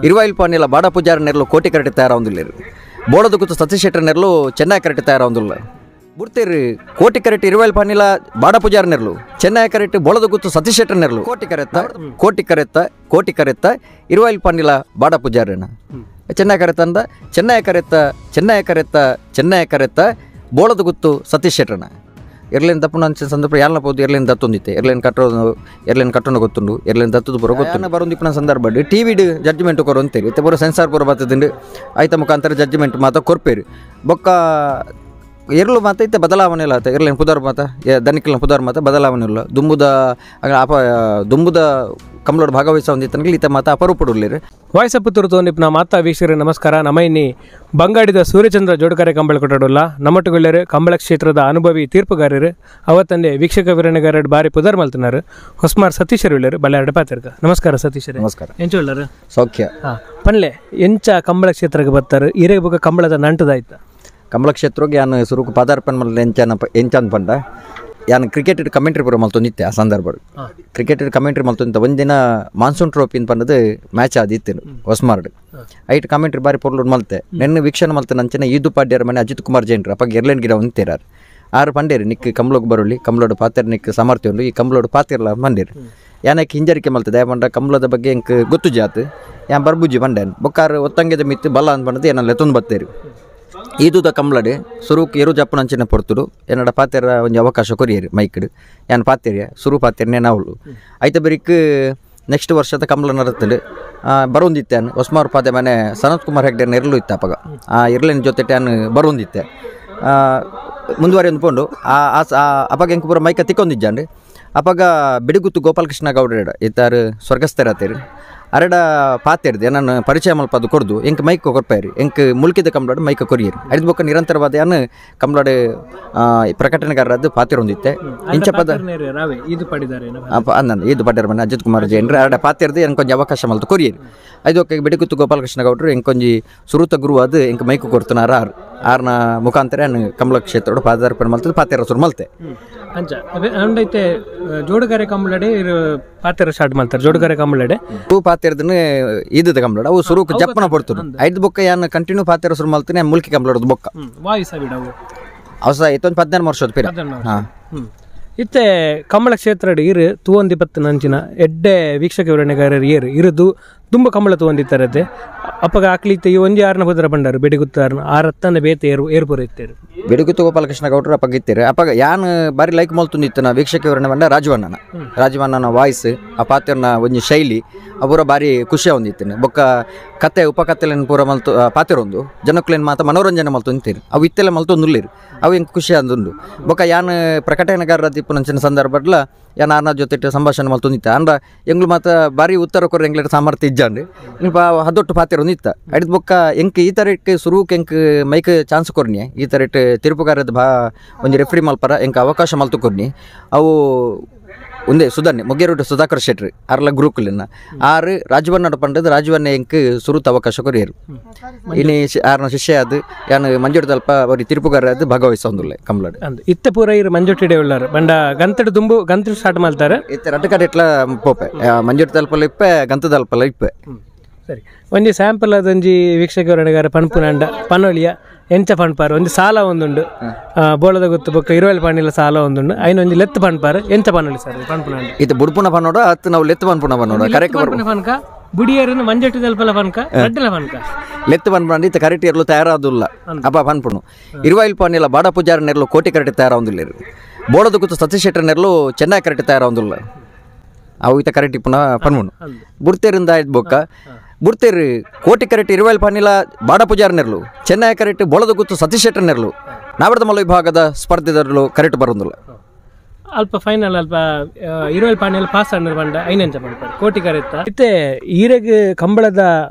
ఇరువైలు పానీల బాడ పూజారి నెరలు కోటి correct తయారవుందిలేరు బోడదు గుత్తు Satish Shettar నెరలు Chennai correct తయారవుందిಲ್ಲ ಬುಡ್ತೇರಿ ಕೋಟಿ ಕರೆಕ್ಟ್ ಇರುವೈಲ್ ಪಾನಿಲ ಬಾಡ ಪೂಜಾರಿ ನೆರಲು ಚೆನ್ನೈ ಕರೆಕ್ಟ್ ಬೋಳದ ಗುತ್ತು ಸತೀಶ್ ಶೆಟ್ಟರ್ ನೆರಲು ಕೋಟಿ ಕರೆತ್ತ ಇರುವೈಲ್ ಪಾನಿಲ ಬಾಡ ಪೂಜಾರಿನ ಚೆನ್ನೈ ಕರೆತ್ತ ಅಂದ ಚೆನ್ನೈ ಕರೆತ್ತ ಬೋಳದ ಗುತ್ತು ಸತೀಶ್ ಶೆಟ್ಟರ್ನ ಎರ್ಲೇನು ತಪ್ಪು ನನ್ನ ಸಂದರ್ಭ ಯಾರನ್ನ ಪೋದು ಎರ್ಲೇನು ದತ್ತೊಂದಿತ್ತೆ ಎರ್ಲೇನು ಕಟ್ಟೋನು ಗೊತ್ತುಂಡು ಎರ್ಲೇನು ದತ್ತದ ಪುರ ಗೊತ್ತು ಬರೋದಿಪ್ಪ ಸಂದರ್ಭ ಟಿವಿಡ್ ಜಡ್ಜ್ಮೆಂಟ್ ಕೊರು ಅಂತೇಳಿ ಇತ್ತೆ ಪೂರ ಸೆನ್ಸಾರ್ ಪೂರ ಬರ್ತದಿಂಡು ಆಯ್ತ ಮುಖಾಂತರ ಜಡ್ಜ್ಮೆಂಟ್ ಮಾತ ಕೊರ್ಪೇರು ಬೊಕ್ಕ ಎರಲು ಮಾತ ಇತ್ತೆ ಬದಲಾವಣೆ ಇಲ್ಲ ಆತ ಎರಲೇನು ಪುದಾರ್ ಮಾತ ದನಿಕಲ್ನ ಪುದಾರ್ ಮಾತ ಬದಲಾವಣೆ ಇಲ್ಲ ದುಂಬುದ ಕಮಲೋಡ್ ಭಾಗವಹಿಸ ಹೊಂದಿತ್ತನಗೆ ಈತ ಮಾತ ಅಪರೂಪಡುಳ್ಳೇರು ವಾಯ್ಸ್ ಪುತ್ತೂರು ತೋಂದಿಪ್ಪ ನಾ ಮಾತಾ ವೀಕ್ಷಕರೇ ನಮಸ್ಕಾರ ನಮೈನಿ ಬಂಗಾಡಿದ ಸೂರ್ಯಚಂದ್ರ ಜೋಡಕರೆ ಕಂಬಳ ಕೊಟ್ಟಡುಲ್ಲ ನಮ್ಮಟ್ಟುಗೊಳ್ಳರು ಕಂಬಳ ಕ್ಷೇತ್ರದ ಅನುಭವಿ ತೀರ್ಪುಗಾರರು ಅವತ್ತಂದೆ ವೀಕ್ಷಕ ವಿರಣಗಾರರು ಬಾರಿ ಪುದಾರ್ ಮಲ್ತನಾರು ಹೊಸ್ಮಾರ್ ಸತೀಶರು ಉಳ್ಳರು ಬಲ್ಲಾರಡೆ ಪಾತಿರ್ಕ ನಮಸ್ಕಾರ ಸತೀಶರೇ ನಮಸ್ಕಾರ ಎಂಚ ಉಳ್ಳರು ಸೌಖ್ಯ ಪನ್ಲೆ ಎಂಚ ಕಂಬಳ ಕ್ಷೇತ್ರಕ್ಕೆ ಬರ್ತಾರೆ ಇರೇ ಬುಗ ಕಂಬಳದ ನಂಟದಾಯ್ತ ಕಂಬಳ ಕ್ಷೇತ್ರಕ್ಕೆ ಯಾನು ಸುರುಕು ಪದಾರ್ಪಣೆ ಮಲ್ಲ ಎಂಚನ್ ಪಂಡ ಯಾನು ಕ್ರಿಕೆಟ್ ಕಮೆಂಟ್ರಿ ಪೂರ ಮಲ್ತೊಂದಿತ್ತೆ ಆ ಸಂದರ್ಭ ಕ್ರಿಕೆಟ್ ಕಮೆಂಟ್ರಿ ಮಲ್ತೊಂದಿತ್ತ ಒಂದಿನ ಮಾನ್ಸೂನ್ ಟ್ರೋಫಿ ಪಂಡದು ಮ್ಯಾಚ್ ಆದಿತ್ತು ಹೊಸ್ಮಾರ್ಡ್ ಐಟ್ ಕಮೆಂಟ್ರಿ ಬಾರಿ ಪೊರ್ಲು ಮಲ್ತೆ ನೆನ್ನೆ ವೀಕ್ಷಣೆ ಮಲ್ತೆ ನಂಚಿನ ಈದು ಪಾಡ್ಯರ ಮನೆ ಅಜಿತ್ ಕುಮಾರ್ ಜೈನ್ರು ಅಪ್ಪ ಎರ್ಲೇನ್ ಗಿಡ ಹೊಂತಿರಾರು ಆರು ಪಂಡೇರಿ ನಿಕ್ ಕಂಬಳಕ್ಕೆ ಬರೋಳಿ ಕಂಬಳೋಡು ಪಾತ್ರೆ ನಿಕ್ ಸಾಮರ್ಥ್ಯ ಉಂಡು ಈ ಕಂಬಳೋಡು ಪಾತಿರ್ಲ ಮಂಡೇರಿ ಯಾನಕ್ಕೆ ಹಿಂಜರಿಕೆ ಮಲ್ತದೆ ಪಂಡ ಕಂಬಳದ ಬಗ್ಗೆ ಎಂಕ್ ಗೊತ್ತು ಜಾತ್ ಯಾನ್ ಬರ್ಬುಜಿ ಪಂಡೇನು ಬೊಕ್ಕಾರು ಒತ್ತಂಗೆದ ಮಿತ್ತು ಬಲ್ಲ ಅಂತ ಪಂಡದು ಏನಲ್ಲ ಎತ್ತೊಂದು ಬತ್ತೇರಿ ಈದುದ ಕಂಬಳಡೆ ಸುರುಕ್ ಎರು ಜಪ್ಪನಂಚಿನ ಪೊರ್ತುಡು ಏನಡ ಪಾತೆರ ಒಂದು ಅವಕಾಶ ಕೊರಿಯರಿ ಮೈಕಡು ಯಾನ್ ಪಾತೆರಿಯ ಸುರು ಪಾತೆರ್ನೇ ನಾವಳು ಐತ ಬರೀಕ್ ನೆಕ್ಸ್ಟ್ ವರ್ಷದ ಕಂಬಳ ನರತ್ತಲು ಬರೋಂದಿತ್ತೆ ಹೊಸ್ಮಾರ್ ಪಾತೆ ಮನೆ ಸನತ್ ಕುಮಾರ್ ಹೆಗ್ಡೆ ನೆರಳು ಇತ್ತು ಅಪ್ಪಗ ಆ ಇರ್ಲಿನ ಜೊತೆ ಟ್ಯಾನ್ ಬರೋಂದಿತ್ತೆ ಮುಂದುವರಿ ಅಂದ್ಕೊಂಡು ಅಪ್ಪಗ ಎಂಕು ಪೂರ ಮೈಕ ತಿಕ್ಕೊಂದಿಜ್ಜಾಂಡು ಅಪ್ಪಗ ಬಿಡುಗುತ್ತು ಗೋಪಾಲಕೃಷ್ಣ ಗೌಡ್ರ ಇತ್ತಾರು ಸ್ವರ್ಗಸ್ಥರತ್ತೇರಿ ಅರಡ ಪಾತೆರ್ದೆ ನಾನು ಪರಿಚಯ ಮಲ್ಪದು ಕೊಡ್ದು ಎಂಕ್ ಮೈಕ್ ಕೊರ್ಪಾರಿ ಎಂಕ್ ಮುಲ್ಕಿದ ಕಂಬಳಾಡು ಮೈಕ ಕೊರಿಯರಿ ಅಡಿದ ಬೊಕ್ಕ ನಿರಂತರವಾದ ಯಾನು ಕಂಬಳಾಡು ಪ್ರಕಟಣೆಗಾರದ್ದು ಪಾತೆರ್ ಹೊಂದಿತ್ತೆ ಇಂಚ ಪದ ಅಂದ ಇದು ಪಡ್ಡರ ಮನೆ ಅಜಿತ್ ಕುಮಾರ್ ಜೈನ್ರು ಅರಡ ಪಾತೆರ್ದು ಎಂಕೊಂಜಿ ಅವಕಾಶ ಮಲ್ತು ಕೊರಿಯರಿ ಐದು ಬಿಡುಗುತ್ತು ಗೋಪಾಲಕೃಷ್ಣ ಗೌಡ್ರು ಎಂಕೊಂಜಿ ಸುರುತ ಗುರು ಅದು ಎಂಕ್ ಮೈಕ್ ಕೊಡ್ತಾರ ಆರ್ನ ಮುಖಾಂತರ ಕಂಬಳ ಕ್ಷೇತ್ರ ಪಾದಾರ್ಪಣೆ ಮಲ್ತದ ಪಾತೆರ ಸುರು ಮಲ್ತೆ ಅಂಚ ಅಂಡೈತೆ ಜೋಡುಗಾರೆ ಕಂಬಳಡೆ ಪಾತೆರ ಸ್ಟಾರ್ಟ್ ಮಾಡ್ತಾರೆ ಜೋಡುಗಾರೆ ಕಂಬಳಡೆ ಹೂ ಪಾತೆರ್ದನ್ನ ಇದ್ದದ ಕಂಬಳ ಅವು ಸುರುಕ್ ಜಪ್ಪನ ಪಡ್ತರು ಐದು ಬೊಕ್ಕ ಯಾನು ಕಂಟಿನ್ಯೂ ಪಾತೆರ ಸುರು ಮಲ್ತಾನೆ ಮುಲ್ಕಿ ಕಂಬಳದ ಬೊಕ್ಕ ವಾಯ್ಸ್ ಬಿಡವು ಅವಸ ಐತೊಂದು 14 ವರ್ಷದ ಪೀರ ಇತ್ತೆ ಕಂಬಳ ಕ್ಷೇತ್ರ ಇರು ತೂವೊಂದಿಪ್ಪತ್ತು ನಂಚಿನ ಎಡ್ಡೆ ವೀಕ್ಷಕ ವಿವರಣೆಗಾರರು ಇರುದು ತುಂಬ ಕಂಬಳ ತೂವೊಂದಿತ್ತಾರತ್ತೆ ಅಪ್ಪಗ ಆಕ್ಲಿತ್ತೆ ಈ ಒಂಜಿ ಆರ್ನ ಹೋದ್ರ ಬಂಡಾರು ಬೆಡಿಗುತ್ತಾರನ ಆರತ್ತನ ಬೇತೆ ಏರ್ಪುರ ಇತ್ತೇರು ಬೆಡುಗುತ್ತು ಗೋಪಾಲಕೃಷ್ಣ ಗೌಡ್ರು ಅಪ್ಪಗ ಇತ್ತೇರು ಅಪ್ಪಗ ಯಾನ್ ಬಾರಿ ಲೈಕ್ ಮಲ್ತುಂದಿತ್ತು ನಾ ವೀಕ್ಷಕ ವಿವರಣೆ ಬಂಡ ರಾಜವಣ್ಣನ ವಾಯ್ಸ್ ಆ ಪಾತ್ರನ ಒಂಜಿ ಶೈಲಿ ಅವರ ಬಾರಿ ಖುಷಿ ಹೊಂದಿತ್ತೇನೆ ಬೊಕ್ಕ ಕತೆ ಉಪಕಥೆಲೆನ್ ಪೂರ ಮಲ್ತು ಪಾತ್ರೊಂದು ಜನಕ್ಕಲೇನು ಮಾತ ಮನೋರಂಜನೆ ಮಲ್ತೊಂದಿತ್ತೇರು ಅವು ಇತ್ತೆಲ್ಲ ಮಲ್ತೊಂದುಲ್ಲೇರು ಅವು ಹೆಂಗೆ ಖುಷಿ ಅಂದುಂಡು ಬೊಕ್ಕ ಯಾನ್ ಪ್ರಕಟಣೆಗಾರರ ತಿಪ್ಪು ನಂಚಿನ ಸಂದರ್ಭಡ್ಲ ಯಾನ್ ಆರ್ನ ಜೊತೆ ಸಂಭಾಷಣೆ ಮಲ್ತೊಂದಿತ್ತ ಅಂದ್ರ ಎಂಗ್ಳು ಮಾತ ಬಾರಿ ಉತ್ತರ ಕೊರ ಎಂಗ್ಲ ಸಾಮರ್ಥ್ಯ ಇಜ್ಜಾಂಡು ಇಂಪ ಹದೊಟ್ಟು ಪಾತ್ರ ಹೊಂದಿತ್ತ ಅಡಿದ ಬೊಕ್ಕ ಎಂಕ್ ಈ ಥರಕ್ಕೆ ಸುರುಕ್ ಎಂಕ್ ಮೈಕ್ ಚಾನ್ಸ್ ಕೊರ್ನಿ ಈ ಥರ ತಿರುಪುಗಾರದ ಒಂಜಿ ರೆಫ್ರಿ ಮಲ್ಪರ ಎಂಕ್ ಅವಕಾಶ ಮಲ್ತು ಕೊರ್ನಿ ಅವು ಒಂದೇ ಸುಧಾರಣೆ ಮೊಗ್ಗೇರುಡ್ ಸುಧಾಕರ್ ಶೆಟ್ರಿ ಆರ್ಲ ಗುರುಕುಲಿನ ಆರು ರಾಜವನ್ನ ಪಂಡದ ರಾಜವನ್ನ ಎಂಕ್ ಸುರುತ್ ಅವಕಾಶ ಕೊರಿಯರು ಇನ್ನು ಆರ್ನ ಶಿಷ್ಯ ಅದು ಯಾನು ಮಂಜುಡ್ ತಲ್ಪ ಅವ್ರಿ ತಿರುಪುಗಾರ ಅದು ಭಾಗವಹಿಸೊಂದುಲ್ಲ ಕಂಬಳಡ್ ಇತ್ತೆ ಪೂರ ಇರು ಮಂಜುಟ್ಟಿಡೆ ಉಳ್ಳಾರ ಬಂಡ ಗಂತಡು ದುಂಬು ಗಂತಡು ಸ್ಟಾರ್ಟ್ ಮಾಡ್ತಾರೆ ಇತ್ತೆ ರಡ್ಡು ಕಡೆ ಇಟ್ಲ ಪೋಪೆ ಮಂಜುಡ್ ತಲ್ಪಲ್ಲ ಇಪ್ಪೆ ಗಂತ ತಲ್ಪಲ್ಲ ಇಪ್ಪೆ ಸರಿ ಒಂಜಿ ಸ್ಯಾಂಪಲ್ ಅದೊಂಜಿ ವೀಕ್ಷಕ ವಿವರಣೆಗಾರ ಪನ್ಪುನಂಡ ಪನೋಲಿಯ ಎಂಚ ಪನ್ಪಾರು ಒಂದು ಸಾಲ ಒಂದುಂಡು ಬೋಳದ ಗೊತ್ತು ಬೊಕ್ಕ ಇರುವಲ್ ಪಾಣಿಲ ಸಾಲ ಒಂದುಂಡು ಐನ ಒಂಜಿ ಲೆತ್ ಪನ್ಪಾರು ಎಂಚ ಪನೋಲಿ ಸರ್ ಪನ್ಪುನಂಡ ಇದು ಬುಡ್ಪುನ ಪನ್ನೋಡ ಹತ್ತು ನಾವು ಲೆತ್ ಪನ್ಪುನ ಪನ್ನೋಡ ಕರೆಕ್ಟ್ ಪನ್ಕ ಬುಡಿಯರನ್ನು ಮಂಜಟ್ಟು ತಲ್ಪಲ ಪನ್ಕ ರಡ್ಡಲ ಪನ್ಕ ಲೆತ್ ಪನ್ಪುನ ಇತ್ತ ಕರೆಕ್ಟ್ ಇರಲು ತಯಾರಾದುಲ್ಲ ಅಪ್ಪ ಪನ್ಪುನು ಇರುವೈಲ್ ಪಾಣಿಲ ಬಾಡ ಪೂಜಾರ ನೆರಲು ಕೋಟಿ ಕರೆಕ್ಟ್ ತಯಾರಾವುದಿಲ್ಲ ಬೋಳದ ಗುತ್ತು ಸತೀಶ್ ಶೆಟ್ಟರ್ ನೆರಲು ಚೆನ್ನೈ ಕರೆಕ್ಟ್ ತಯಾರಾವುದಿಲ್ಲ ಅವು ಇತ್ತ ಕರೆಕ್ಟ್ ಪುನಃ ಪನ್ಪುನು ಬುಡ್ತೇರಿಂದ ಆಯ್ತು ಬೊಕ್ಕ ಬುಡ್ತೇರಿ ಕೋಟಿ ಕರೆಕ್ಟ್ ಇರುವೈಲ್ ಪಾನಿಲ ಬಾಡ ಪೂಜಾರ ನೆರಲು ಚೆನ್ನೈ ಕರೆಕ್ಟ್ ಬೋಳದ ಗುತ್ತು ಸತೀಶ್ ಶೆಟ್ಟರ್ ನೆರಲು ನಾವಡದ ಮಲ್ಲ ವಿಭಾಗದ ಸ್ಪರ್ಧೆದರಲು ಕರೆಕ್ಟ್ ಬರೋದಿಲ್ಲ ಅಲ್ಪ ಫೈನಲ್ ಅಲ್ಪ ಇರುವಲ್ ಪಾಣಿಯಲ್ಲಿ ಪಾಸ್ ಆಂಡ್ರೆ ಬಂಡ ಐನೆಂಚ ಪಂಪಾರು ಕೋಟಿ ಕರೆತ್ತ ಇತ್ತೆ ಈರೆಗ್ ಕಂಬಳದ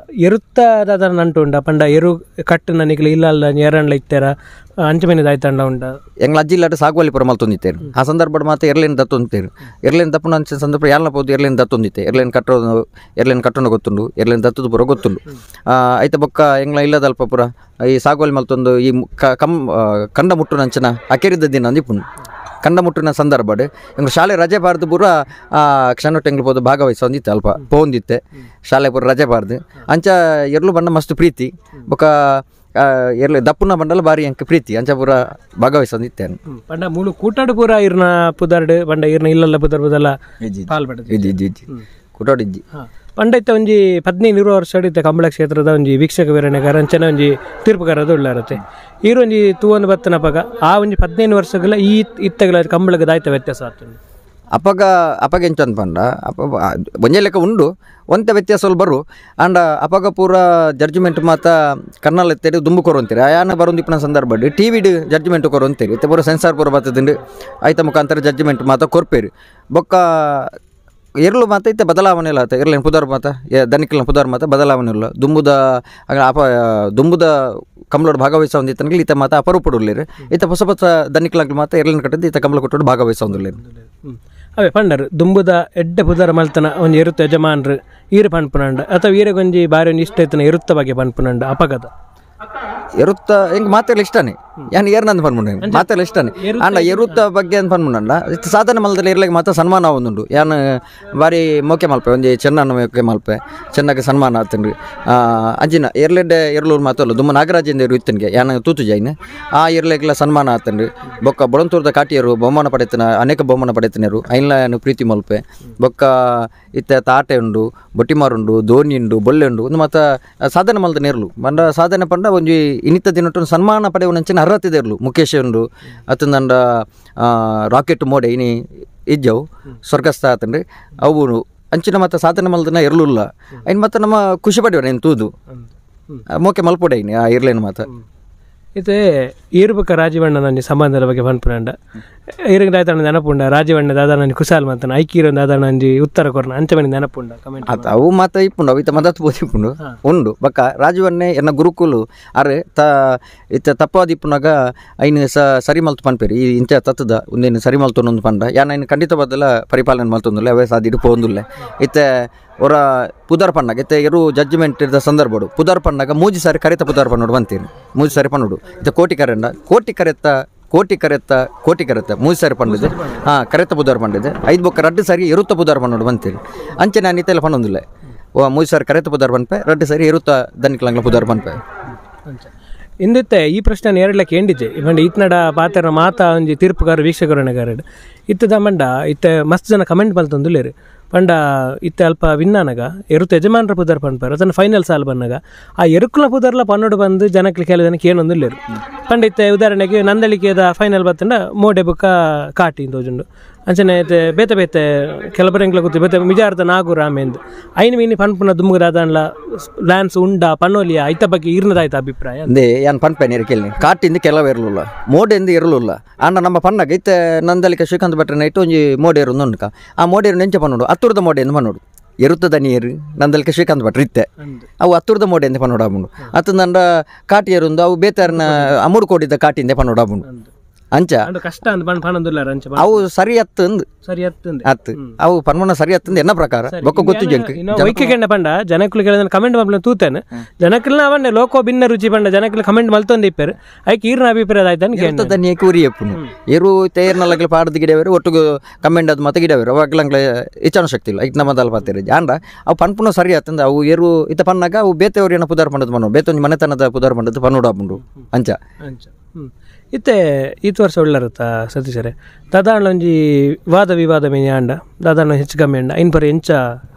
ಎರುತ್ತದ ನಂಟು ಉಂಡ ಪಂಡ ಎರು ಕಟ್ಟು ನನಗೆ ಇಲ್ಲ ಎರಂಡ್ಲ ಇತ್ತಾರ ಅಂಚಮೇನೆ ಆಯ್ತಂಡ ಉಂಡ ಎಂಗ್ಲ ಅಜ್ಜಿಲ್ಲಾಟ ಸಾಗುವಲ್ಲಿ ಪುರ ಮಲ್ತೊಂದಿತ್ತೇರು ಆ ಸಂದರ್ಭ ಮಾತ್ರ ಎರ್ಲೇನ್ ದತ್ತೊಂದಿತ್ತೇರು ಎರ್ಲೇನ್ ದಪ್ಪನ ಅಂಚಿನ ಸಂದರ್ಭ ಯಾರನ್ನ ಪೋದು ಎರ್ಲೇನ್ ದತ್ತೊಂದಿತ್ತೆ ಎರ್ಲೇನ್ ಕಟ್ಟೋನು ಗೊತ್ತುಂಡು ಎರ್ಲೇನ್ ದತ್ತದ ಪುರ ಗೊತ್ತುಂಡು ಐತ ಬೊಕ್ಕ ಎಂಗ್ಲ ಇಲ್ಲದಲ್ಪ ಪುರ ಈ ಸಾಗುವಲ್ಲಿ ಮಲ್ತೊಂದು ಈ ಕಂಡ ಮುಟ್ಟು ನಂಚಿನ ಅಕೆರಿದ್ದ ದಿನ ಅಂದಿಪ್ಪುಂಡು ಕಂಡ ಮುಟ್ಟಿನ ಸಂದರ್ಭ ಎಂಗ್ ಶಾಲೆ ರಜೆ ಬಾರ್ದು ಪೂರ ಕ್ಷಣೊಟ್ಟು ಎಂಗ್ಲು ಪೋದು ಭಾಗವಹಿಸೊಂದಿತ್ತೆ ಅಲ್ಪ ಪೋಂದಿತ್ತೆ ಶಾಲೆ ಪೂರ ರಜೆ ಬಾರ್ದು ಅಂಚ ಎರ್ಲು ಬಂಡ ಮಸ್ತ್ ಪ್ರೀತಿ ಬೊಕ ಎರ್ಲು ದಪ್ಪುನ ಬಂಡಲ ಬಾರಿ ಎಂಕ್ ಪ್ರೀತಿ ಅಂಚ ಪೂರ ಭಾಗವಹಿಸೊಂದಿತ್ತೇನೆ ಪಂಡ ಮೂಲು ಕೂಟಾಡು ಪೂರ ಇರ್ನ ಪುದಾರ್ಡ್ ಪಂಡ ಇರ್ನ ಇಲ್ಲಲ್ಲ ಪುದರ್ ಬದಲ ಪಾಲ್ಪಡ ಇಜ್ಜಿ ಕುಟಾಡಿಜ್ಜಿ ಪಂಡ ಇತ್ತ ಒಂಜಿ 15-20 ವರ್ಷ ಇತ್ತೆ ಕಂಬಳ ಕ್ಷೇತ್ರದ ಒಂಜಿ ವೀಕ್ಷಕ ವಿವರಣೆಗಾರ ಅಂಚನೆ ಒಂಜಿ ತೀರ್ಪುಗಾರದ ಉಳ್ಳಾರತ್ತೆ ಈರು ಒಂಜಿ ತೂವೊಂದು ಬತ್ತನ ಪಗ ಆ ಒಂಜಿ 15 ವರ್ಷಗಳ ಈ ಇತ್ತಗಳ ಕಂಬಳದ ದಾಯ್ತ ವ್ಯತ್ಯಾಸ ಆಗ್ತದೆ ಅಪಗ ಎಂಚಂದ್ ಪಂಡ ಒಂಜೆ ಲೆಕ್ಕ ಉಂಡು ಒಂತೆ ವ್ಯತ್ಯಾಸ ಬರು ಅಂಡ ಅಪಗ ಪೂರ ಜಡ್ಜ್ಮೆಂಟ್ ಮಾತ ಕರ್ನಾಲ್ ಎತ್ತೇರಿ ದುಂಬು ಕೊರೊಂತೀರಿ ಆಯಾನ ಬರೋಂದಿಪ್ಪನ ಸಂದರ್ಭ ಟಿವಿಡ್ ಜಡ್ಜ್ಮೆಂಟ್ ಕೊರೊಂತೀರಿ ಇತ್ತೆ ಪೂರ ಸೆನ್ಸಾರ್ ಪೂರ ಬರ್ತದಿಂದ ಐತ ಮುಖಾಂತರ ಜಡ್ಜ್ಮೆಂಟ್ ಮಾತ ಕೊರ್ಪೇರಿ ಬೊಕ್ಕ ಎರ್ಲು ಮಾತ ಇತ್ತೆ ಬದಲಾವಣೆ ಇಲ್ಲ ಆತ ಎರ್ಲೇನು ಪುದಾರ್ ಮಾತ ದನಿಕಲ್ನ ಪುದಾರ್ ಮಾತ ಬದಲಾವಣೆ ಇಲ್ಲ ದುಂಬುದ ಕಂಬಳೋಡು ಭಾಗವಹಿಸೊಂದಿತ್ತಂಗೆ ಈತ ಮಾತ ಅಪರೂಪಡುಳ್ಳೇರು ಈತ ಹೊಸ ಹೊಸ ದನಿಕಲಾಗ್ಲು ಮಾತ ಎರ್ಲಿನ ಕಟ್ಟಿದ್ದು ಈತ ಕಂಬಳ ಕೊಟ್ಟೋಡು ಭಾಗವಹಿಸೊಂದುಳ್ಳೇರು ಅವೇ ಪಂಡರು ದುಂಬುದ ಎಡ್ಡೆ ಪುದರ ಮಲ್ತನ ಒಂಜಿ ಎರುತ್ತ ಯಜಮಾನ್ರು ಈರು ಪನ್ಪುನಂಡ ಅಥವಾ ಈರಗೊಂಜಿ ಬಾರಿ ಒಂಜಿ ಇಷ್ಟ ಇತ್ತನ ಎರುತ್ತ ಬಗ್ಗೆ ಪನ್ಪುನಂಡ ಅಪಗದ ಎರುತ್ತ ಹೆಂಗೆ ಮಾತೆಲ್ಲ ಇಷ್ಟನೇ ಯಾನು ಏರ್ನಂದು ಪನ್ಮುಂಡ ಮಾತೆಲ್ಲ ಇಷ್ಟನೇ ಅಂಡ ಎರುತ್ತ ಬಗ್ಗೆ ಅಂತ ಪನ್ಮುಂಡ ಸಾಧನೆ ಮಲ್ದಲ್ಲಿ ಇರ್ಲಿಕ್ಕೆ ಮಾತ್ರ ಸನ್ಮಾನ ಒಂದುಂಡು ಯಾನು ಬಾರಿ ಮೋಕೆ ಮಲ್ಪೆ ಒಂಜಿ ಚೆನ್ನನ ಮೋಕೆ ಮಲ್ಪೆ ಚೆನ್ನಾಗಿ ಸನ್ಮಾನ ಆತನ್ರಿ ಅಂಜಿನ ಎರ್ಲೆಡ್ಡೆ ಎರ್ಲೂರು ಮಾತಲ್ಲ ದುಮ್ಮ ನಾಗರಾಜೇಂದ್ರ ಇತ್ತನ್ಗೆ ಯಾನು ತೂತು ಜೈನ್ ಆ ಎರ್ಲೆಗ್ಲ ಸನ್ಮಾನ ಆತನ್ರಿ ಬೊಕ್ಕ ಬೊಳಂತೂರ್ದ ಕಾಟಿಯರು ಬಹುಮಾನ ಪಡೆತನ ಅನೇಕ ಬಹುಮಾನ ಪಡೆತನರು ಐನ್ಲ ಪ್ರೀತಿ ಮಲ್ಪೆ ಬೊಕ್ಕ ಇತ್ತ ತಾಟೆ ಉಂಡು ಬೊಟ್ಟಿಮಾರುಂಡು ಧೋನಿ ಉಂಡು ಬೊಲ್ಲೆ ಉಂಡು ಒಂದು ಮಾತ ಸಾಧನೆ ಮಲ್ದ ನೇರ್ಲು ಬಂಡ ಸಾಧನೆ ಪಂಡ ಒಂಜಿ ಇನ್ನಿತ್ತ ದಿನಟ್ಟು ಸನ್ಮಾನ ಪಡೆಯುವಂಚಿನ ಅರ್ಹತೆ ಇರ್ಲು ಮುಖೇಶ್ ಉಂಡು ಅತ್ತಂದಂಡ ರಾಕೆಟ್ ಮೋಡೆ ಇನಿ ಇಜ್ಜವು ಸ್ವರ್ಗಸ್ಥ ಆತನ್ರಿ ಅವು ಅಂಚಿನ ಮತ್ತು ಸಾಧನೆ ಮಲ್ದನ ಇರ್ಲಿಲ್ಲ ಇನ್ನು ಮತ್ತು ನಮ್ಮ ಖುಷಿ ಪಡೆಯೋಣ ಏನು ತೂದು ಮೋಕೆ ಮಲ್ಪೊಡೆ ಇನಿ ಆ ಇರ್ಲೇನು ಮಾತ ಇದು ಈರ್ಬಕ ರಾಜವಣ್ಣ ನನ್ನ ಸಂಬಂಧದ ಬಗ್ಗೆ ಪನ್ಪುನಂಡ ಈರಂಗ ದಾದಾಣ ನೆನಪುಂಡ ರಾಜವಣ್ಣ ದಾದಾಣ ಕುಶಾಲ್ ಮಂತನ ಐಕೀರ ದಾದಾಣ ಒಂಜಿ ಉತ್ತರ ಕೊರ್ನ ಅಂಚಮಣಿ ನೆನಪುಂಡ ಕಮೆಂಟ್ ಆತ ಅವು ಮಾತ ಇಪ್ಪುಂಡು ಅವು ಇತ್ತ ಮದತ್ ಬೋದಿಪ್ಪುಂಡು ಉಂಡು ಬಕ್ಕ ರಾಜವಣ್ಣೆ ಎನ್ನ ಗುರುಕುಲು ಅರೆ ಇತ್ತ ತಪ್ಪಾದ ಇಪ್ಪುನಾಗ ಐನು ಸರಿ ಮಲ್ತು ಪನ್ಪೇರಿ ಈ ಇಂಚ ತತ್ತದ ಒಂದೇನು ಸರಿ ಮಲ್ತೊಂದು ಪಂಡ ಯಾನ ಐನು ಖಂಡಿತ ಬದಲ ಪರಿಪಾಲನೆ ಮಲ್ತೊಂದುಲ್ಲ ಅವೇ ಸಾದಿಡು ಪೋಂದುಲ್ಲೆ ಇತ್ತೆ ಅವರ ಪುದಾರ್ ಪಣ್ಣಾಗ ಇತ್ತೆ ಎರು ಜಡ್ಜ್ಮೆಂಟ್ ಇದ್ದ ಸಂದರ್ಭಡು ಪುದಾರ್ ಪಣ್ಣಾಗ ಮೂಜಿ ಸಾರಿ ಕರೆತ ಪುದಾರ್ ಪನ್ನೋಡು ಬಂತೀನಿ ಮೂಜಿ ಸಾರಿ ಪನ್ನೋಡು ಇತ್ತೆ ಕೋಟಿ ಕರೆತ್ತ ಮೂಜಿ ಸಾರಿ ಪಂಡಿದೆ ಕರೆತ ಪುದಾರ್ ಪಂಡಿದೆ 5 ಬೊಕ್ಕ 2 ಸಾರಿ ಎರುತ್ತ ಪುದಾರ್ ಪನ್ನೋಡು ಬಂತೀನಿ ಅಂಚೆ ನಾನು ಇತ್ತೆಲ್ಲ ಪನ್ನೊಂದಿಲ್ಲ ಮೂಜಿ ಸಾರಿ ಕರೆತ ಪುದಾರ್ ಪನ್ಪೆ 2 ಸಾರಿ ಎರುತ್ತ ದನಿಕ್ಲಂಗ್ಲ ಪುದಾರ್ ಪನ್ಪೆ ಇಂದಿತ್ತೆ ಈ ಪ್ರಶ್ನೆ ಎರಡ್ಲಕ್ಕೆ ಎಂಡಿಜೆ ಇವಂಡ ಇತ್ನಡ ಪಾತ್ರ ಮಾತ ಒಂಜಿ ತೀರ್ಪುಗಾರ ವೀಕ್ಷಕರಣಗಾರಡ್ ಇತ್ತದ ಮಂಡ ಇತ್ತೆ ಮಸ್ತ್ ಜನ ಕಮೆಂಟ್ ಮಲ್ತೊಂದುಲ್ಲೇರು ಪಂಡ ಇತ್ತೆ ಅಲ್ಪ ವಿನ್ನಾನಗ ಎರುತ್ತ ಯಜಮಾನ್ರ ಪುದರ್ ಪನ್ಪಾರ ಅದನ್ನು ಫೈನಲ್ ಸಾಲ್ ಬನ್ನಾಗ ಆ ಎರುಕುಲ ಪುದರ್ಲ ಪನ್ನೋಡು ಬಂದು ಜನಕ್ಲಿ ಕೆಲವು ಜನಕ್ಕೆ ಏನೊಂದುಲ್ಲೇರು ಪಂಡ ಇತ್ತೆ ಉದಾಹರಣೆಗೆ ನಂದಳಿಕೆದ ಫೈನಲ್ ಬತ್ತಂಡ ಮೋಡೆ ಬುಕ್ಕ ಕಾಟಿ ತೋಜುಂಡು ಅಂಚನೆ ಬೇತೆ ಬೇತೆ ಕೆಲಬರಂಗ್ಲ ಗೊತ್ತಿ ಬೇತೆ ಮಿಜಾರ್ದ ನಾಗೂರ ಆಮೇಂದು ಐನು ಮೀನಿ ಪನ್ಪುನ ದುಮ್ಮಗದಾದನ್ಲ ಲ್ಯಾನ್ಸ್ ಉಂಡ ಪನ್ನೋಲಿಯ ಐತ ಬಗ್ಗೆ ಈರ್ನದಾಯ್ತ ಅಭಿಪ್ರಾಯ ಅಂದೇ ಯಾನ್ ಪನ್ಪೇನೆ ಕೇಳಿ ಕಾಟಿಂದ ಕೆಲವು ಇರಲಿಲ್ಲ ಮೋಡೆಂದು ಇರಲಿಲ್ಲ ಅಣ್ಣ ನಮ್ಮ ಪನ್ನಾಗ ಇತ್ತೆ ನಂದಲಿಕೆ ಶ್ರೀಕಾಂತ್ ಭಟ್ರ ನೈಟ್ ಒಂಜಿ ಮೋಡೇರು ಉಂಡುಕ ಆ ಮೋಡೇರು ನೆಂಚ ಪನ್ನೋಡು ಹತ್ತುರದ ಮೋಡೆಂದು ಪನ್ನೋಡು ಎರುತ್ತದ ನೀರು ನಂದಲಿಕೆ ಶ್ರೀಕಾಂತ್ ಭಟ್ರ ಇತ್ತೆ ಅವು ಹತ್ತುರದ ಮೋಡೆಂದು ಪನ್ನೋಡು ಆಬುಂಡು ಅತ್ತ ನಂಡ ಕಾಟಿಯರುಂದು ಅವು ಬೇತಾರನ ಅಮೂರು ಕೋಡಿದ ಕಾಟಿಂದೆ ಪನ್ನೋಡು ಆಬುಂಡು ಅಂಚ ಕಷ್ಟ ಅವು ಸರಿ ಹತ್ತಂದು ಹತ್ತು ಅವು ಪನ್ಮನ ಸರಿ ಹತ್ತಂದು ಎನ್ನ ಪ್ರಕಾರ ಬೊಕ್ಕ ಗೊತ್ತು ವೈಕ್ಯಗಂಡ ಪಂಡ ಜನಕ್ಕಳು ಕೇಳಿದ ಕಮೆಂಟ್ ಮಾಡ್ಲ ತೂತೇನೆ ಜನಕ್ಕಲ್ನ ಅವನ್ನೇ ಲೋಕೋ ಭಿನ್ನ ರುಚಿ ಪಂಡ ಜನಕ್ಕಲು ಕಮೆಂಟ್ ಮಲ್ತೊಂದು ಇಪ್ಪೇರು ಐಕೆ ಈರ್ನ ಅಭಿಪ್ರಾಯ ಆಯ್ತಾನೆ ದನಿಯಕ್ಕೆ ಉರಿಯಪ್ಪು ಇರು ತೇರ್ನಲ್ಲಗ್ಲ ಪಾಡದ ಗಿಡವೇರು ಒಟ್ಟಿಗೆ ಕಮೆಂಟ್ ಅದು ಮತ್ತೆ ಗಿಡವೇರು ಅವಾಗ್ಲಂಗ್ಲ ಇಚ್ಛಾನ ಶಕ್ತಿ ಇಲ್ಲ ಈಗ ನಮ್ಮದಲ್ಲಿ ಪಾತಿರ ಅಂಡ ಅವು ಪನ್ಪುನ ಸರಿ ಹತ್ತಂದು ಅವು ಏರು ಇತ್ತ ಪನ್ನಾಗ ಅವು ಬೇತೆಯವ್ರು ಏನೋ ಪುದಾರ್ ಪಂಡದ್ ಪನ್ನೋಡು ಬೇತೊಂದು ಮನೆತನದ ಪುದಾರ್ ಪಂಡದ್ದು ಪನ್ನೋಡು ಆಪುಂಡು ಅಂಚ ಇತ್ತೆ ಈತ್ ವರ್ಷ ಒಳ್ಳಾರತ್ತ ಸತೀಶರೇ ದಾದಾಂಡ್ಲ ಒಂಜಿ ವಾದ ವಿವಾದ ಮೇನೆ ಆಂಡ ದಾದಾಂಡ ಹೆಚ್ಚು ಕಮ್ಮಿ ಅಂಡ ಐನ್ ಪರಿ ಎಂಚ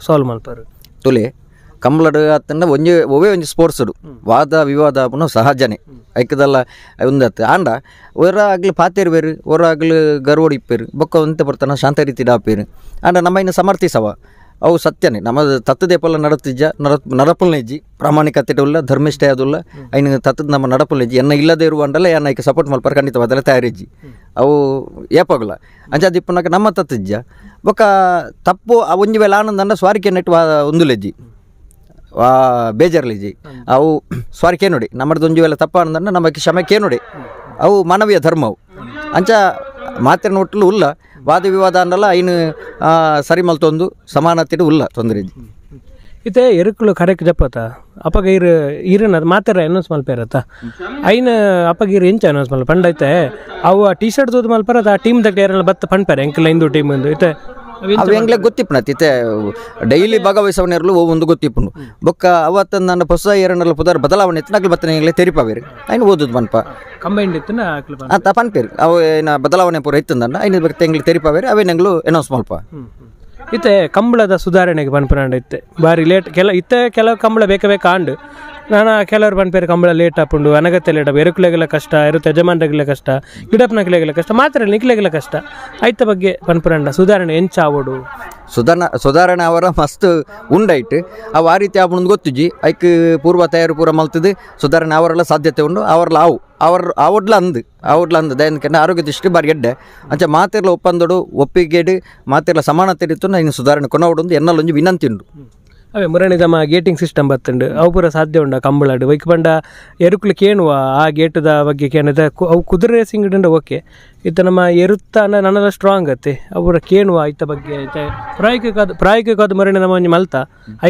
ಸಾಲ್ವ್ ಮಲ್ಪರು ತುಲೆ ಕಂಬ್ಲಡ್ ಅತ್ತಂಡ ಒಂಜಿ ಒವೇ ಒಂಜಿ ಸ್ಪೋರ್ಟ್ಸ್ಡು ವಾದ ವಿವಾದ ಪುನಃ ಸಹಜನೇ ಐಕದಲ್ಲ ಒಂದತ್ತು ಆಂಡ ಒರ ಆಗ್ಲಿ ಪಾತೇರು ಬೇರು ಒರ ಆಗ್ಲಿ ಗರ್ವೋಡು ಇಪ್ಪೇರು ಬೊಕ್ಕ ಒಂತೆ ಬರ್ತಾನ ಶಾಂತ ರೀತಿ ಡಾಪೇರು ಆಂಡ ನಮ್ಮ ಇನ್ನು ಸಮರ್ಥಿಸವ ಅವು ಸತ್ಯನೇ ನಮ್ಮ ತತ್ತದೇಪಲ್ಲ ನಡತಿಜ್ಜ ನಡಪಲ್ನ ಇಜ್ಜಿ ಪ್ರಾಮಾಣಿಕತೆ ಉಲ್ಲ ಧರ್ಮಿಷ್ಠೆ ಅದುಲ್ಲ ಐನು ತತ್ತದ ನಮ್ಮ ನಡಪಲ್ನ ಇಜ್ಜಿ ಎನ್ನ ಇಲ್ಲದೇ ಇರುವಂಡಲ್ಲ ಎನ್ನ ಐಕೆ ಸಪೋರ್ಟ್ ಮಲ್ಪಾರ ಖಂಡಿತವಾದಲ್ಲ ತಯಾರಿಜ್ಜಿ ಅವು ಏಪಾಗಲ್ಲ ಅಂಚಾದಿಪ್ಪನಾಗ ನಮ್ಮ ತತ್ತಿಜ್ಜ ಬೊಕ್ಕ ತಪ್ಪು ಆ ಒಂಜಿ ವೇಳೆ ಆನಂದ ಸ್ವಾರಿಕೆ ನೆಟ್ಟು ಒಂದುಲೆಜ್ಜಿ ಬೇಜಾರ್ಲಿಜ್ಜಿ ಅವು ಸ್ವಾರಿಕೆ ನೋಡಿ ನಮ್ಮದು ಒಂಜಿ ವೇಳೆ ತಪ್ಪ ಆನಂದ ನಮಗೆ ಕ್ಷಮೆಕೆ ನೋಡಿ ಅವು ಮಾನವೀಯ ಧರ್ಮವು ಅಂಚ ಮಾತಿನ ಒಟ್ಟಲು ಉಲ್ಲ ವಾದ ವಿವಾದ ಅನ್ನಲ್ಲ ಐನು ಸರಿ ಮಲ್ತೊಂದು ಸಮಾನತೆ ಉಲ್ಲ ತೊಂದರೆ ಇತ್ತೆ ಎರುಕುಲು ಕರೆಕ್ಟ್ ಜಪ್ಪತ್ತ ಅಪ್ಪಗ ಇರನ ಮಾತಾರ ಅನೌನ್ಸ್ ಮಲ್ಪೇರತ್ತ ಐನ ಅಪ್ಪಗ ಎಂಚ ಅನೌನ್ಸ್ ಮಲ್ಪ ಪಂಡೈತೆ ಅವು ಟೀ ಶರ್ಟ್ ತೋದು ಮಲ್ಪರ ಆ ಟೀಮ್ ದಾಗ ಯಾರೆಲ್ಲ ಬತ್ತ ಪಂಡ್ಪಾರೆ ಎಂಕಲ ಇಂದು ಟೀಮ್ ಒಂದು ಇತ್ತೆ ಅವು ಹೆಂಗ್ಲೆ ಗೊತ್ತಿಪ್ಪನತ್ ಇತ್ತೆ ಡೈಲಿ ಭಾಗವಹಿಸವನೆರಲು ಒಂದು ಗೊತ್ತಿಪ್ಪನು ಬೊಕ್ಕ ಅವತ್ತ ನನ್ನ ಹೊಸ ಏರನೆಲ್ಲ ಪುದರ್ ಬದಲಾವಣೆ ಇತ್ತು ನಗಲು ಬತ್ತನೆ ಹೆಂಗ್ಲೆ ತೆರಿಪಾವೇರಿ ಐನು ಓದುದು ಮನ್ಪ ಕಂಬೈಂಡ್ ಇತ್ತು ಅಂತ ಪನ್ಪೇರಿ ಅವು ಏನ ಬದಲಾವಣೆ ಪೂರ ಇತ್ತಂದ ಐನು ಬತ್ತ ಹೆಂಗ್ಲೆ ತೆರಿಪಾವೇರಿ ಅವೇ ನಂಗ್ಲು ಅನೌನ್ಸ್ ಮಲ್ಪ ಇತ್ತೆ ಕಂಬಳದ ಸುಧಾರಣೆಗೆ ಪನ್ಪುರಾಂಡ ಇತ್ತೆ ಬಾರಿ ಲೇಟ್ ಕೆಲವು ಕಂಬಳ ಬೇಕಾಂಡು ನಾನು ಕೆಲವರು ಪನ್ಪೇರು ಕಂಬಳ ಲೇಟ್ ಹಾಕೊಂಡು ಅನಗತ್ಯ ಲೇಟ್ ಎರುಕುಲೆಗೆಲ್ಲ ಕಷ್ಟ ಯಜಮಾನರಿಗೆಲ್ಲ ಕಷ್ಟ ಗಿಡಪ್ಪನಕ್ಲೆಗೆಲ್ಲ ಕಷ್ಟ ಮಾತ್ರ ನಿಕ್ಲೆಗೆಲ್ಲ ಕಷ್ಟ ಐತ ಬಗ್ಗೆ ಪನ್ಪುರಾಂಡ ಸುಧಾರಣೆ ಎಂಚ ಆವಡು ಸುಧಾರಣೆ ಅವರ ಮಸ್ತ್ ಉಂಡೈಟ್ ಅವು ಆ ರೀತಿ ಆವಣದ ಗೊತ್ತುಜಿ ಐಕ್ ಪೂರ್ವ ತಯಾರು ಪೂರ ಮಲ್ತದು ಸುಧಾರಣೆ ಅವರೆಲ್ಲ ಸಾಧ್ಯತೆ ಉಂಡು ಅವರೆಲ್ಲ ಅವಡ್ಲ ಅಂದು ದಯನ್ಕಂಡ ಆರೋಗ್ಯ ದೃಷ್ಟಿ ಬಾರಿ ಎಡ್ಡೆ ಅಂಚ ಮಾತೆರ್ಲ ಒಪ್ಪಂದೋಡು ಒಪ್ಪಿಗೆಡು ಮಾತೆರ್ಲ ಸಮಾನತೆ ಇತ್ತು ಇನ್ನು ಸುಧಾರಣೆ ಕೊನವಡು ಎನ್ನಲ್ಲೊಂದು ವಿನಂತಿ ಉಂಡು ಅವೇ ಮುರಣಿದಮ್ಮ ಗೇಟಿಂಗ್ ಸಿಸ್ಟಮ್ ಬತ್ತುಂಡು ಅವು ಪೂರ ಸಾಧ್ಯ ಉಂಡ ಕಂಬಳಾಡು ವೈಕ್ ಪಂಡ ಎರುಕುಲು ಕೇಣುವ ಆ ಗೇಟದ ಬಗ್ಗೆ ಕೇಣಿದ ಅವು ಕುದುರೆ ರೇಸಿಂಗ್ ಇಡಂಡ ಓಕೆ ಇತ್ತ ನಮ್ಮ ಎರುತ್ತ ನನ್ನದ ಸ್ಟ್ರಾಂಗ್ ಅತ್ತೆ ಅವರ ಕೇಣುವ ಇತ್ತ ಬಗ್ಗೆ ಪ್ರಾಯೋಗಿಕವಾದ ಮುರಣಿ ನಮ್ಮ ಒಂಜಿ ಮಲ್ತ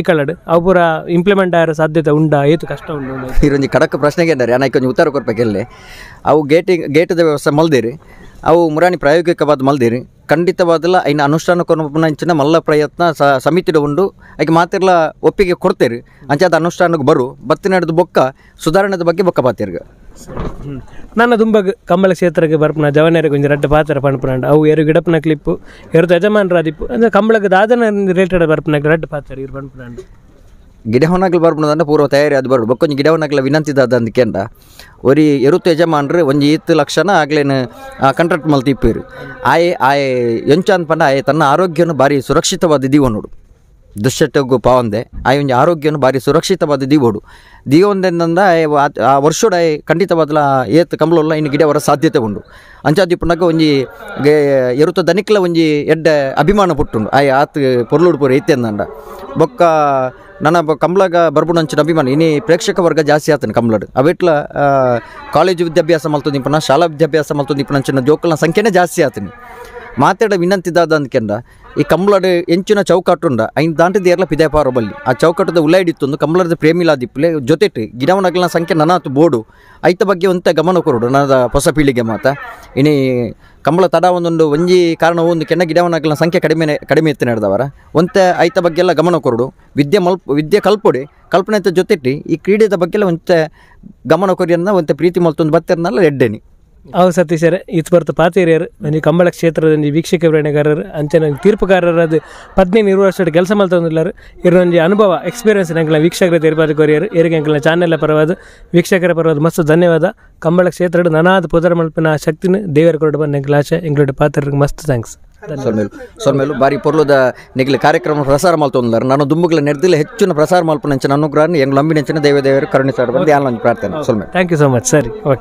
ಐಕಳಡು ಅವು ಪೂರ ಇಂಪ್ಲಿಮೆಂಟ್ ಆರೋ ಸಾಧ್ಯತೆ ಉಂಡ ಏತು ಕಷ್ಟ ಉಂಡು ಇದೊಂದು ಖಡಕ್ ಪ್ರಶ್ನೆಗೆ ಅಂತಾರೆ ನಾನು ಕೊಂಚ ಉತ್ತರ ಕೊಡ್ಬೇಕಲ್ಲಿ ಅವು ಗೇಟದ ವ್ಯವಸ್ಥೆ ಮಲ್ದಿರಿ ಅವು ಮುರಾಣಿ ಪ್ರಾಯೋಗಿಕವಾದ ಮಲ್ದಿರಿ ಖಂಡಿತವಾದಲ್ಲ ಐನ ಅನುಷ್ಠಾನ ಕೊನಂಚಿನ ಮಲ್ಲ ಪ್ರಯತ್ನ ಸಮಿತಿಡ ಉಂಡು ಆಕೆ ಮಾತೆಲ್ಲ ಒಪ್ಪಿಗೆ ಕೊಡ್ತೇರಿ ಅಂಚಾದ ಅನುಷ್ಠಾನಕ್ಕೆ ಬತ್ತಿ ನಡೆದು ಬೊಕ್ಕ ಸುಧಾರಣೆದ ಬಗ್ಗೆ ಬೊಕ್ಕ ಬಾತಿರ್ಗ ನನ್ನ ದುಂಬಗ್ ಕಂಬಳ ಕ್ಷೇತ್ರಕ್ಕೆ ಬರ್ಪನ ಜವನೇರಿಗೆ ಒಂಜಿ ರಡ್ಡ ಪಾತ್ರ ಪಣ್ಪುನಾಂಡ ಅವು ಎರಡು ಗಿಡಪ್ಪನ ಕ್ಲಿಪ್ಪು ಎರಡು ಯಜಮಾನರಾದಿಪ್ಪು ಅಂದರೆ ಕಂಬಳಕ್ಕೆ ದಾದನ ರಿಲೇಟೆಡ್ ಬರ್ಪನ ರಡ್ಡ ಪಾತ್ರ ಇರು ಪಣ್ಪುನಾಂಡ ಗಿಡವನಾಗ್ಲು ಬರ್ಬಿಡೋದಂದ್ರೆ ಪೂರ್ವ ತಯಾರಿ ಅದು ಬರ್ಬಿಡು ಬೊಕ್ಕೊಂದು ಗಿಡವನಾಗ್ಲ ವಿನಂತಿದಾದ ಅಂದ್ಕೆಂಡ ಒರಿ ಎರುತ್ತು ಯಜಮಾನ್ರು ಒಂಜಿ 7 ಲಕ್ಷನ ಆಗ್ಲೇನು ಕಾಂಟ್ರಾಕ್ಟ್ ಮಲ್ತಿ ಇಪ್ಪೇರು ಆಯೆ ಎಂಚ ಅನ್ಪಂಡ ಆಯೆ ತನ್ನ ಆರೋಗ್ಯನು ಭಾರಿ ಸುರಕ್ಷಿತವಾದ ದೀವನೋಡು ದುಶ್ಚಟಗೂ ಪಾವಂದೆ ಆಯ್ ಒಂಜಿ ಆರೋಗ್ಯನು ಭಾರಿ ಸುರಕ್ಷಿತವಾದ ದೀವೊಂದೆಂದ ಆ ವರ್ಷೋಡ ಖಂಡಿತವಾದಲ ಏತ್ ಕಂಬಳಲ್ಲ ಇನ್ನು ಗಿಡ ಅವರ ಸಾಧ್ಯತೆ ಉಂಡು ಅಂಚಾದಿಪ್ಪನಾಗ ಒಂಜಿ ಎರುತ್ತ ದನಿಕ್ಲ ಒಂಜಿ ಎಡ್ಡ ಅಭಿಮಾನ ಪುಟ್ಟುಂಡು ಆತ್ ಪೊರ್ಲುಡು ಪೂರ ಐತೆಂದಂಡ ಬೊಕ್ಕ ನನ್ನ ಕಂಬಳಗ ಬರ್ಬುಡು ಅಂಚಿನ ಅಭಿಮಾನ ಇನಿ ಪ್ರೇಕ್ಷಕ ವರ್ಗ ಜಾಸ್ತಿ ಆತನ ಕಂಬಳಡು ಅವೆಟ್ಲ ಕಾಲೇಜು ವಿದ್ಯಾಭ್ಯಾಸ ಮಲ್ತೊಂದಿಪ್ಪನ ಶಾಲಾ ವಿದ್ಯಾಭ್ಯಾಸ ಮಲ್ತೊಂದಿಪ್ಪನ ಅಂಚಿನ ಜೋಕಲ್ನ ಸಂಖ್ಯೆನೇ ಜಾಸ್ತಿ ಆತನಿ ಮಾತಾಡ ವಿನಂತಿದಾದ ಅಂದ್ಕೆಂಡ ಈ ಕಂಬಳಡು ಎಂಚಿನ ಚೌಕಟ್ಟುಂಡ ಐನ್ ದಾಂಟಿದ ಏರ್ಲ ಪಿದಾಪಾರ ಬಲ್ಲಿ ಆ ಚೌಕಟ್ಟದ ಉಳ್ಳಾಯಿಡಿತ್ತೊಂದು ಕಂಬಳದ ಪ್ರೇಮಿಲಾದಿಪ್ಪಲೆ ಜೊತೆಟ್ ಗಿಡವನಗಲ್ನ ಸಂಖ್ಯೆ ನನಾತು ಬೋಡು ಐತ ಬಗ್ಗೆ ಒಂತ ಗಮನ ಕೊರೋಡು ನನ್ನ ಹೊಸ ಪೀಳಿಗೆ ಮಾತ ಇನಿ ಕಂಬಳ ತಡ ಒಂಜಿ ಕಾರಣ ಒಂದು ಕೆನ್ನ ಗಿಡವನಗಲ್ನ ಸಂಖ್ಯೆ ಕಡಿಮೆ ಎತ್ತಿ ನಡೆದವರ ಒಂತ ಐತ ಬಗ್ಗೆ ಎಲ್ಲ ಗಮನ ಕೊರೋಡು ವಿದ್ಯೆ ಕಲ್ಪನೆ ಜೊತೆಟ್ಟಿ ಈ ಕ್ರೀಡೆದ ಬಗ್ಗೆ ಎಲ್ಲ ಒಂತ ಗಮನ ಕೊರಿಯನ್ನ ಒಂತ ಪ್ರೀತಿ ಮಲ್ತೊಂದು ಬತ್ತರ್ನಲ್ಲ ಎಡ್ಡೆನಿ ಅವು ಸತೀಶರೇ ಇದು ಬರ್ತ ಪಾತೇರಿಯರು ಒಂಜಿ ಕಂಬಳ ಕ್ಷೇತ್ರದ ವೀಕ್ಷಕ ವಿವರಣೆಗಾರರು ಅಂಚನೆ ತೀರ್ಪುಗಾರರದು 15-20 ವರ್ಷ ಕೆಲಸ ಮಲ್ತೊಂದಿಲ್ಲರು ಇರೊಂಜಿ ಅನುಭವ ಎಕ್ಸ್ಪೀರಿಯನ್ಸ್ ನಂಗೆ ವೀಕ್ಷಕರ ತೀರ್ಪಾದ ಕೊರಿಯರು ಏರಿಗೆ ಅಂಕಲ್ನ ಚಾನೆಲ್ ಪರವಾದ ವೀಕ್ಷಕರ ಪರವಾದ ಮಸ್ತ್ ಧನ್ಯವಾದ ಕಂಬಳ ಕ್ಷೇತ್ರ ನನಾದ ಪುದರ ಮಲ್ಪಿನ ಶಕ್ತಿನ ದೇವರ ಕೊರಡು ಬಂದು ಎಂಕ್ಲ ಆಶೆ ಎಂಗ್ಲೋಡ ಪಾತ್ರರಿಗೆ ಮಸ್ತ್ ಥ್ಯಾಂಕ್ಸ್ ಸೊಲ್ಮೇಲು ಬಾರಿ ಪೊರ್ಲುದ ನಿಗಲಿ ಕಾರ್ಯಕ್ರಮ ಪ್ರಸಾರ ಮಲ್ತೊಂದಿಲ್ಲರು ನಾನು ದುಂಬುಗಳ ನೆಡ್ದಿಲ್ಲ ಹೆಚ್ಚಿನ ಪ್ರಸಾರ ಮಲ್ಪನಂಚಿನ ಅನುಗ್ರಹ ಎಂಗ್ಲ ನಂಬಿನಂಚಿನ ದೇವದೇವರು ಕರುಣಿಸಾಡು ಬಂದು ಯಾನ್ ಪ್ರಾರ್ಥನೆ ಸೊಲ್ಮೇಲು ಥ್ಯಾಂಕ್ ಯು ಸೊ ಮಚ್ ಸರಿ ಓಕೆ